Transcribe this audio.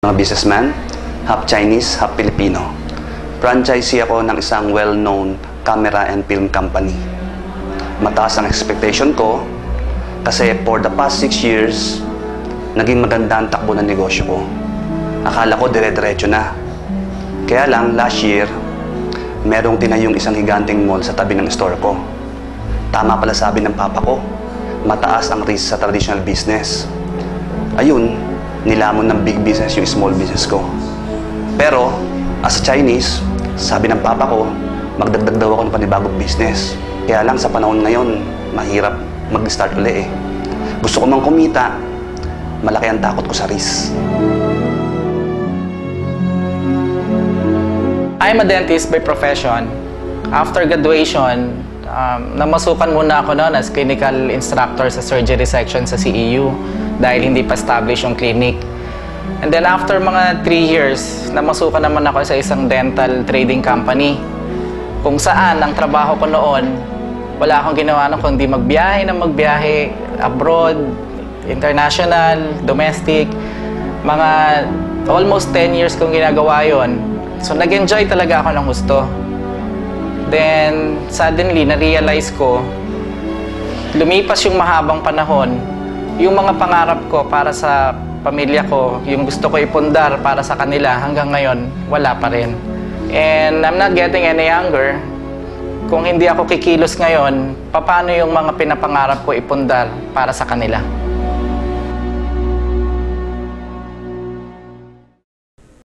Mga businessman, half Chinese, half Filipino. Franchisee ako ng isang well-known camera and film company. Mataas ang expectation ko kasi for the past 6 years, naging maganda ang takbo ng negosyo ko. Akala ko dire-diretso na. Kaya lang, last year, merong tinayong isang higanting mall sa tabi ng store ko. Tama pala sabi ng papa ko, mataas ang risk sa traditional business. Ayun, nilamon ng big business yung small business ko. Pero, as a Chinese, sabi ng papa ko, magdagdag daw ako ng panibagong business. Kaya lang sa panahon ngayon, mahirap mag-start uli eh. Gusto ko mang kumita, malaki ang takot ko sa risk. I'm a dentist by profession. After graduation, namasukan muna ako noon as clinical instructor sa surgery section sa CEU dahil hindi pa established yung clinic. And then after mga 3 years, namasukan naman ako sa isang dental trading company kung saan ang trabaho ko noon, wala akong ginawa nung kundi magbiyahe abroad, international, domestic. Mga almost 10 years kong ginagawa yon. So nag-enjoy talaga ako ng gusto. Then suddenly na-realize ko, lumipas yung mahabang panahon, yung mga pangarap ko para sa pamilya ko, yung gusto ko ipundar para sa kanila, hanggang ngayon, wala pa rin. And I'm not getting any younger. Kung hindi ako kikilos ngayon, paano yung mga pinapangarap ko ipundar para sa kanila?